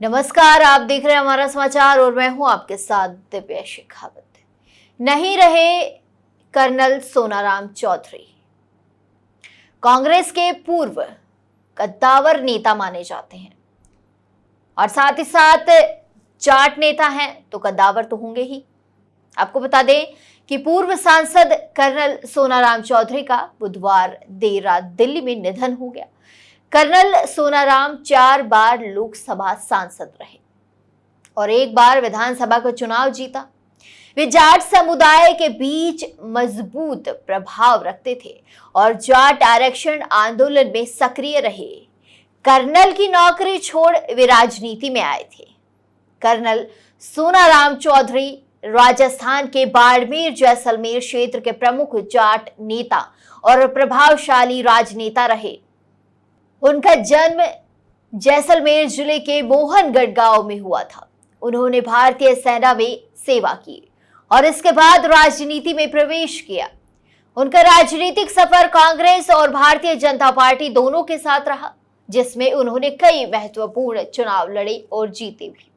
नमस्कार, आप देख रहे हैं हमारा समाचार और मैं हूं आपके साथ दिव्या शेखावत। नहीं रहे कर्नल सोनाराम चौधरी। कांग्रेस के पूर्व कद्दावर नेता माने जाते हैं और साथ ही साथ जाट नेता हैं तो कद्दावर तो होंगे ही। आपको बता दें कि पूर्व सांसद कर्नल सोनाराम चौधरी का बुधवार देर रात दिल्ली में निधन हो गया। कर्नल सोनाराम 4 बार लोकसभा सांसद रहे और 1 बार विधानसभा का चुनाव जीता। वे जाट समुदाय के बीच मजबूत प्रभाव रखते थे और जाट आरक्षण आंदोलन में सक्रिय रहे। कर्नल की नौकरी छोड़ वे राजनीति में आए थे। कर्नल सोनाराम चौधरी राजस्थान के बाड़मेर जैसलमेर क्षेत्र के प्रमुख जाट नेता और प्रभावशाली राजनेता रहे। उनका जन्म जैसलमेर जिले के मोहनगढ़ गांव में हुआ था। उन्होंने भारतीय सेना में सेवा की और इसके बाद राजनीति में प्रवेश किया। उनका राजनीतिक सफर कांग्रेस और भारतीय जनता पार्टी दोनों के साथ रहा, जिसमें उन्होंने कई महत्वपूर्ण चुनाव लड़े और जीते भी।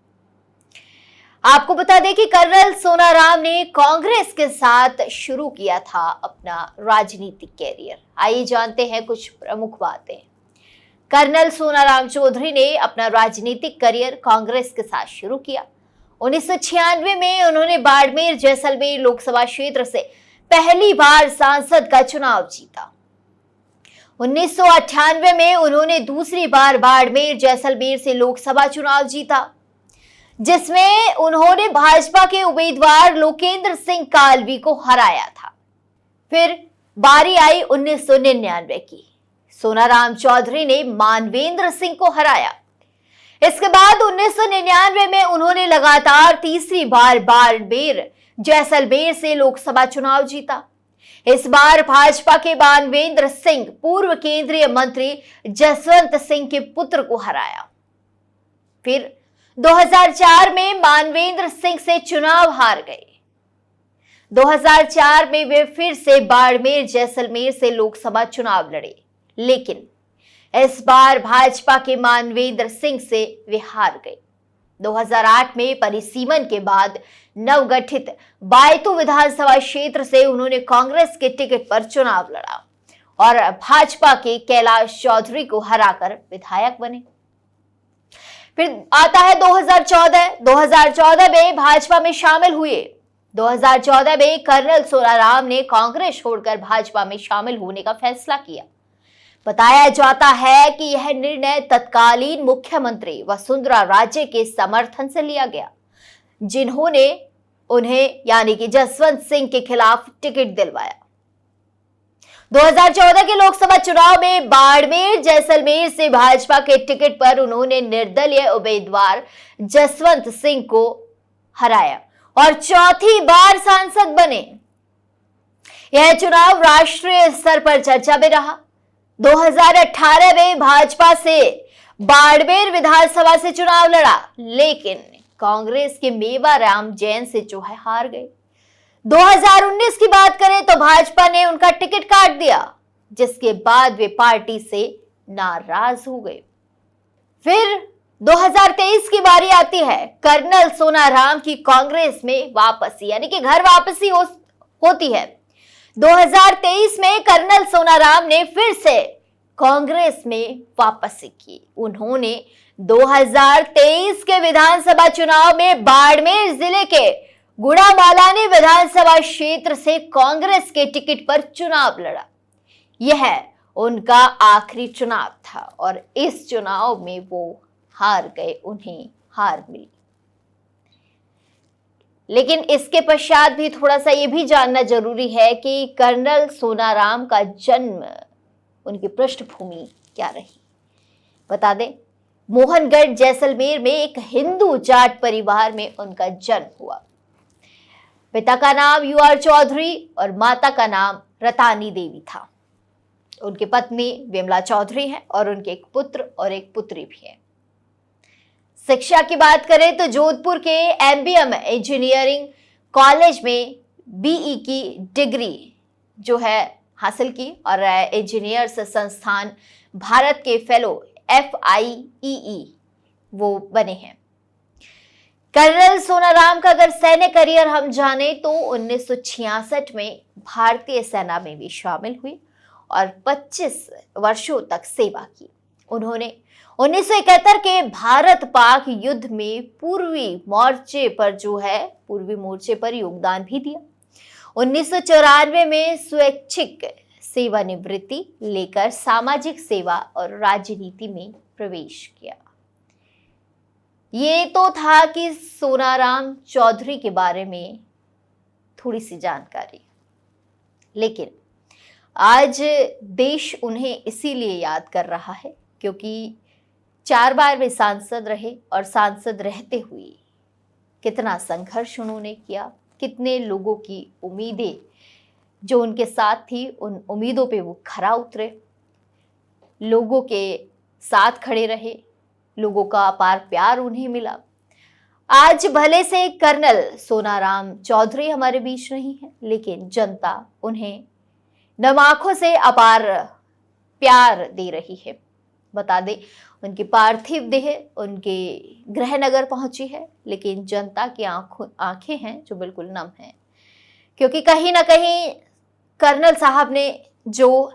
आपको बता दें कि कर्नल सोनाराम ने कांग्रेस के साथ शुरू किया था अपना राजनीतिक कैरियर। आइए जानते हैं कुछ प्रमुख बातें। कर्नल सोनाराम चौधरी ने अपना राजनीतिक करियर कांग्रेस के साथ शुरू किया। 1996 में उन्होंने बाड़मेर जैसलमेर लोकसभा क्षेत्र से पहली बार सांसद का चुनाव जीता। 1998 में उन्होंने दूसरी बार बाड़मेर जैसलमेर से लोकसभा चुनाव जीता, जिसमें उन्होंने भाजपा के उम्मीदवार लोकेंद्र सिंह कालवी को हराया था। फिर बारी आई 1999 की। सोनाराम चौधरी ने मानवेंद्र सिंह को हराया। इसके बाद 1999 में उन्होंने लगातार तीसरी बार बाड़मेर जैसलमेर से लोकसभा चुनाव जीता। इस बार भाजपा के मानवेंद्र सिंह पूर्व केंद्रीय मंत्री जसवंत सिंह के पुत्र को हराया। फिर 2004 में मानवेंद्र सिंह से चुनाव हार गए। 2004 में वे फिर से बाड़मेर जैसलमेर से लोकसभा चुनाव लड़े, लेकिन इस बार भाजपा के मानवेंद्र सिंह से वे हार गए। 2008 में परिसीमन के बाद नवगठित बायतू विधानसभा क्षेत्र से उन्होंने कांग्रेस के टिकट पर चुनाव लड़ा और भाजपा के कैलाश चौधरी को हराकर विधायक बने। फिर आता है 2014 में भाजपा में शामिल हुए। 2014 में कर्नल सोनाराम ने कांग्रेस छोड़कर भाजपा में शामिल होने का फैसला किया। बताया जाता है कि यह निर्णय तत्कालीन मुख्यमंत्री वसुंधरा राजे के समर्थन से लिया गया, जिन्होंने उन्हें यानी कि जसवंत सिंह के खिलाफ टिकट दिलवाया। 2014 के लोकसभा चुनाव में बाड़मेर जैसलमेर से भाजपा के टिकट पर उन्होंने निर्दलीय उम्मीदवार जसवंत सिंह को हराया और चौथी बार सांसद बने। यह चुनाव राष्ट्रीय स्तर पर चर्चा में रहा। 2018 में भाजपा से बाड़मेर विधानसभा से चुनाव लड़ा, लेकिन कांग्रेस के मेवाराम जैन से जो है हार गए। 2019 की बात करें तो भाजपा ने उनका टिकट काट दिया, जिसके बाद वे पार्टी से नाराज हो गए। फिर 2023 की बारी आती है। कर्नल सोनाराम की कांग्रेस में वापसी यानी कि घर वापसी होती है। 2023 में कर्नल सोनाराम ने फिर से कांग्रेस में वापसी की। उन्होंने 2023 के विधानसभा चुनाव में बाड़मेर जिले के गुड़ामालानी विधानसभा क्षेत्र से कांग्रेस के टिकट पर चुनाव लड़ा। यह उनका आखिरी चुनाव था और इस चुनाव में वो हार गए, उन्हें हार मिली। लेकिन इसके पश्चात भी थोड़ा सा ये भी जानना जरूरी है कि कर्नल सोनाराम का जन्म, उनकी पृष्ठभूमि क्या रही। बता दें, मोहनगढ़ जैसलमेर में एक हिंदू जाट परिवार में उनका जन्म हुआ। पिता का नाम यूआर चौधरी और माता का नाम रतानी देवी था। उनकी पत्नी विमला चौधरी है और उनके एक पुत्र और एक पुत्री भी है। शिक्षा की बात करें तो जोधपुर के एमबीएम इंजीनियरिंग कॉलेज में बीई की डिग्री जो है हासिल की और इंजीनियर्स संस्थान भारत के फेलो FIEE वो बने हैं। कर्नल सोनाराम का अगर सैन्य करियर हम जाने तो 1966 में भारतीय सेना में भी शामिल हुई और 25 वर्षों तक सेवा की। उन्होंने 1971 के भारत पाक युद्ध में पूर्वी मोर्चे पर योगदान भी दिया। 1994 में स्वैच्छिक सेवानिवृत्ति लेकर सामाजिक सेवा और राजनीति में प्रवेश किया। ये तो था कि सोनाराम चौधरी के बारे में थोड़ी सी जानकारी, लेकिन आज देश उन्हें इसीलिए याद कर रहा है क्योंकि 4 बार वे सांसद रहे और सांसद रहते हुए कितना संघर्ष उन्होंने किया, कितने लोगों की उम्मीदें जो उनके साथ थी उन उम्मीदों पे वो खरा उतरे, लोगों के साथ खड़े रहे, लोगों का अपार प्यार उन्हें मिला। आज भले से कर्नल सोनाराम चौधरी हमारे बीच नहीं है, लेकिन जनता उन्हें नम आंखों से अपार प्यार दे रही है। बता दें, उनकी पार्थिव देह उनके गृह नगर पहुंची है, लेकिन जनता की आंखें हैं जो बिल्कुल नम हैं, क्योंकि कहीं ना कहीं कर्नल साहब ने जो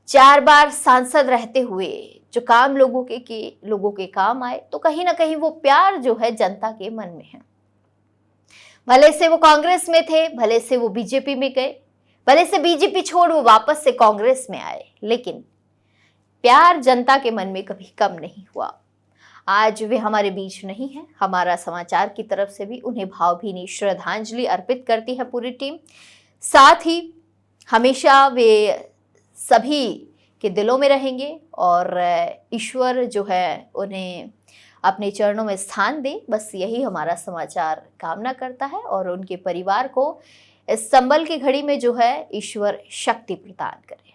4 बार सांसद रहते हुए जो काम लोगों के काम आए, तो कहीं ना कहीं वो प्यार जो है जनता के मन में है। भले से वो कांग्रेस में थे, भले से वो बीजेपी में गए, भले से बीजेपी छोड़ वो वापस से कांग्रेस में आए, लेकिन प्यार जनता के मन में कभी कम नहीं हुआ। आज वे हमारे बीच नहीं है। हमारा समाचार की तरफ से भी उन्हें भावभीनी श्रद्धांजलि अर्पित करती है पूरी टीम। साथ ही हमेशा वे सभी के दिलों में रहेंगे और ईश्वर जो है उन्हें अपने चरणों में स्थान दे, बस यही हमारा समाचार कामना करता है। और उनके परिवार को इस संबल की घड़ी में जो है ईश्वर शक्ति प्रदान करे।